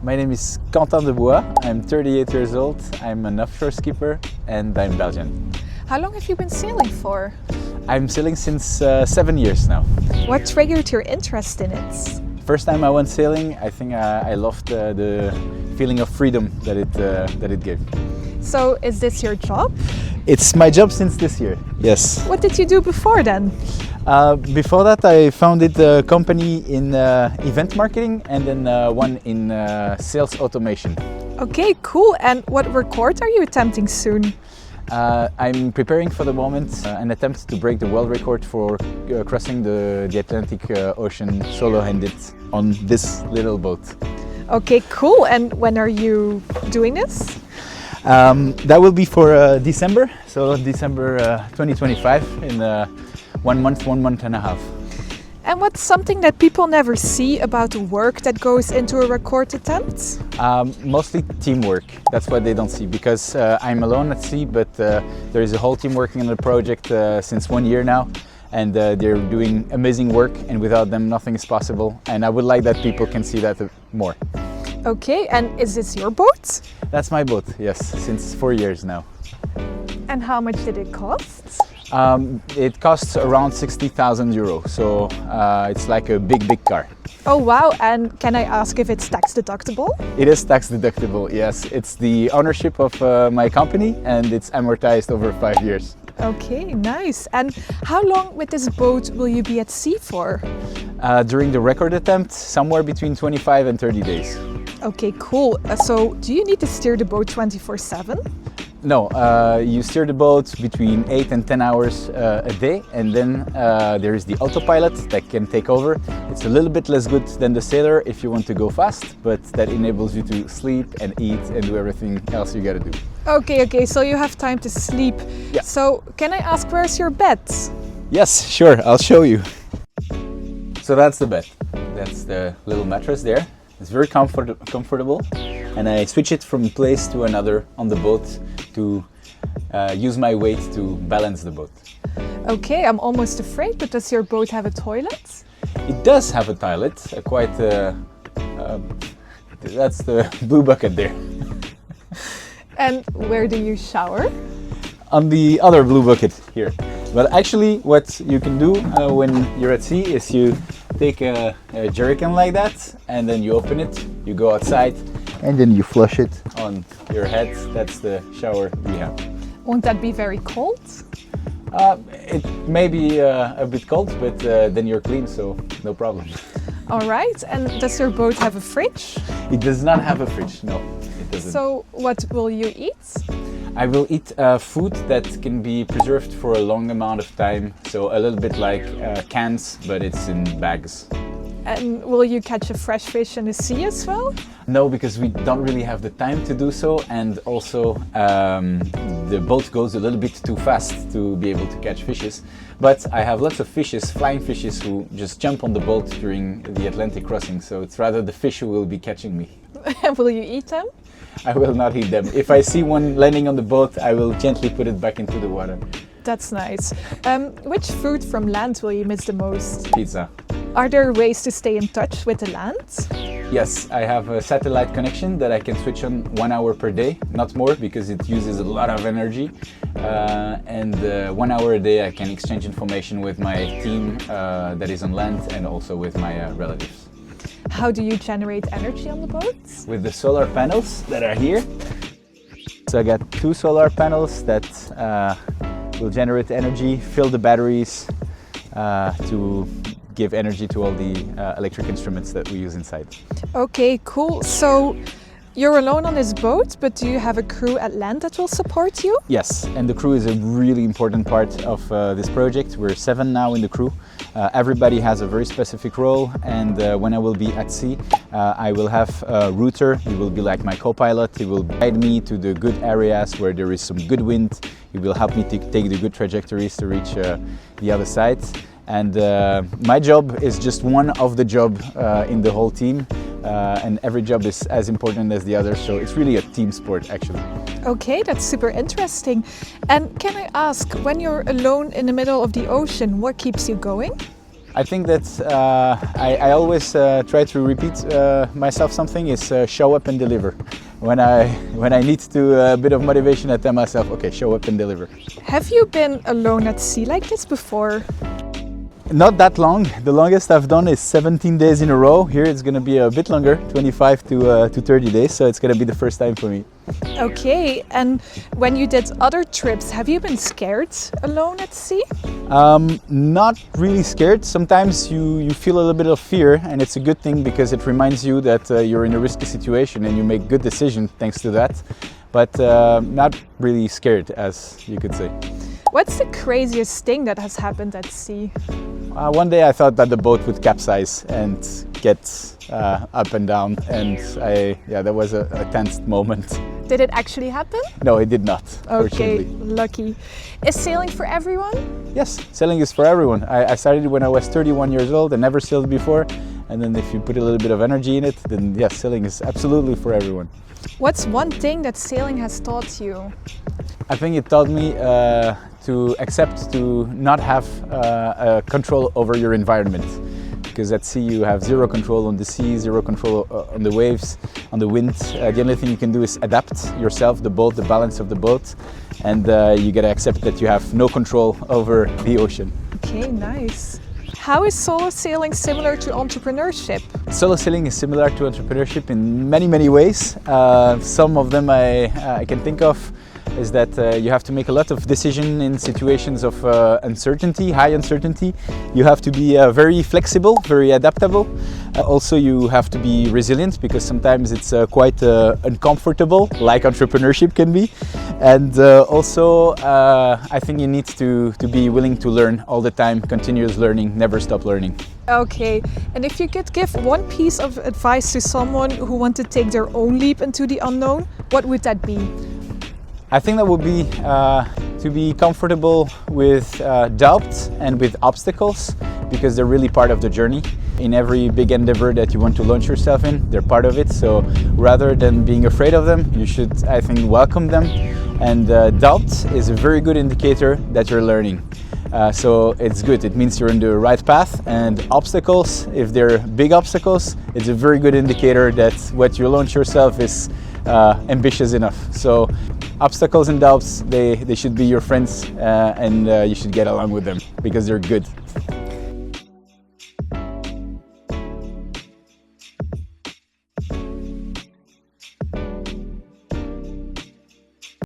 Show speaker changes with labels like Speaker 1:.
Speaker 1: My name is Quentin Debois. I'm 38 years old. I'm an offshore skipper and I'm Belgian.
Speaker 2: How long have you been sailing for?
Speaker 1: I'm sailing since 7 years now.
Speaker 2: What triggered your interest in it?
Speaker 1: First time I went sailing, I think I loved the feeling of freedom that it gave.
Speaker 2: So, is this your job?
Speaker 1: It's my job since this year, yes.
Speaker 2: What did you do before then?
Speaker 1: Before that, I founded a company in event marketing and then one in sales automation.
Speaker 2: Okay, cool. And what record are you attempting soon?
Speaker 1: I'm preparing for the moment an attempt to break the world record for crossing the Atlantic Ocean solo-handed on this little boat.
Speaker 2: Okay, cool. And when are you doing this?
Speaker 1: That will be for December, so December 2025 in 1 month and a half.
Speaker 2: And what's something that people never see about the work that goes into a record attempt?
Speaker 1: Mostly teamwork. That's what they don't see, because I'm alone at sea, but there is a whole team working on the project since 1 year now, and they're doing amazing work, and without them nothing is possible, and I would like that people can see that more.
Speaker 2: Okay, and is this your boat?
Speaker 1: That's my boat, yes, since 4 years now.
Speaker 2: And how much did it cost?
Speaker 1: It costs around 60,000 euros, so it's like a big car.
Speaker 2: Oh wow, and can I ask if it's tax deductible?
Speaker 1: It is tax deductible, yes. It's the ownership of my company and it's amortized over 5 years.
Speaker 2: Okay, nice. And how long with this boat will you be at sea for?
Speaker 1: During the record attempt, somewhere between 25 and 30 days.
Speaker 2: Okay, cool. So do you need to steer the boat 24/7?
Speaker 1: No, you steer the boat between 8 and 10 hours a day, and then there is the autopilot that can take over. It's a little bit less good than the sailor if you want to go fast, but that enables you to sleep and eat and do everything else you gotta do.
Speaker 2: Okay, so you have time to sleep.
Speaker 1: Yeah.
Speaker 2: So can I ask, where's your bed?
Speaker 1: Yes, sure, I'll show you. So that's the bed. That's the little mattress there. It's very comfortable, and I switch it from place to another on the boat to use my weight to balance the boat.
Speaker 2: Okay, I'm almost afraid, but does your boat have a toilet?
Speaker 1: It does have a toilet, that's the blue bucket there.
Speaker 2: And where do you shower?
Speaker 1: On the other blue bucket here. But actually what you can do when you're at sea is you take a jerrycan like that, and then you open it, you go outside, and then you flush it on your head. That's the shower we have.
Speaker 2: Won't that be very cold?
Speaker 1: It may be a bit cold, but then you're clean, so no problem.
Speaker 2: All right, and does your boat have a fridge?
Speaker 1: It does not have a fridge, no, it doesn't.
Speaker 2: So what will you eat?
Speaker 1: I will eat food that can be preserved for a long amount of time, so a little bit like cans, but it's in bags.
Speaker 2: And will you catch a fresh fish in the sea as well?
Speaker 1: No, because we don't really have the time to do so, and also the boat goes a little bit too fast to be able to catch fishes. But I have lots of fishes, flying fishes, who just jump on the boat during the Atlantic crossing, so it's rather the fish who will be catching me.
Speaker 2: Will you eat them?
Speaker 1: I will not eat them. If I see one landing on the boat, I will gently put it back into the water.
Speaker 2: That's nice. Which food from land will you miss the most?
Speaker 1: Pizza.
Speaker 2: Are there ways to stay in touch with the land?
Speaker 1: Yes, I have a satellite connection that I can switch on 1 hour per day, not more, because it uses a lot of energy. And 1 hour a day I can exchange information with my team that is on land and also with my relatives.
Speaker 2: How do you generate energy on the boat?
Speaker 1: With the solar panels that are here. So I got 2 solar panels that will generate energy, fill the batteries to give energy to all the electric instruments that we use inside.
Speaker 2: Okay, cool. So you're alone on this boat, but do you have a crew at land that will support you?
Speaker 1: Yes, and the crew is a really important part of this project. We're 7 now in the crew. Everybody has a very specific role, and when I will be at sea, I will have a router. He will be like my co-pilot. He will guide me to the good areas where there is some good wind. He will help me to take the good trajectories to reach the other side. And my job is just one of the job in the whole team, and every job is as important as the other, so it's really a team sport actually.
Speaker 2: Okay, that's super interesting. And can I ask, when you're alone in the middle of the ocean, what keeps you going?
Speaker 1: I think that I always try to repeat myself something is show up and deliver. When I need to a bit of motivation, I tell myself, okay, show up and deliver.
Speaker 2: Have you been alone at sea like this before?
Speaker 1: Not that long. The longest I've done is 17 days in a row. Here it's going to be a bit longer, 25 to 30 days. So it's going to be the first time for me.
Speaker 2: Okay, and when you did other trips, have you been scared alone at sea?
Speaker 1: Not really scared. Sometimes you feel a little bit of fear, and it's a good thing because it reminds you that you're in a risky situation and you make good decisions thanks to that. But not really scared, as you could say.
Speaker 2: What's the craziest thing that has happened at sea?
Speaker 1: One day I thought that the boat would capsize and get up and down, and that was a tense moment.
Speaker 2: Did it actually happen?
Speaker 1: No, it did not.
Speaker 2: Okay,
Speaker 1: Fortunately.
Speaker 2: lucky. Is sailing for everyone?
Speaker 1: Yes, sailing is for everyone. I started when I was 31 years old. I never sailed before, and then if you put a little bit of energy in it, then yes, sailing is absolutely for everyone.
Speaker 2: What's one thing that sailing has taught you?
Speaker 1: I think it taught me to accept to not have control over your environment, because at sea you have zero control on the sea, zero control on the waves, on the wind. The only thing you can do is adapt yourself, the boat, the balance of the boat, and you gotta accept that you have no control over the ocean.
Speaker 2: Okay, nice. How is solo sailing similar to entrepreneurship?
Speaker 1: Solo sailing is similar to entrepreneurship in many ways. Some of them I can think of is that you have to make a lot of decisions in situations of uncertainty, high uncertainty. You have to be very flexible, very adaptable. Also, you have to be resilient because sometimes it's quite uncomfortable, like entrepreneurship can be. And also, I think you need to be willing to learn all the time, continuous learning, never stop learning.
Speaker 2: Okay, and if you could give one piece of advice to someone who wants to take their own leap into the unknown, what would that be?
Speaker 1: I think that would be to be comfortable with doubt and with obstacles, because they're really part of the journey. In every big endeavor that you want to launch yourself in, they're part of it. So rather than being afraid of them, you should, I think, welcome them. And doubt is a very good indicator that you're learning. So it's good, it means you're on the right path. And obstacles, if they're big obstacles, it's a very good indicator that what you launch yourself is ambitious enough. So obstacles and doubts, they should be your friends, and you should get along with them because they're good.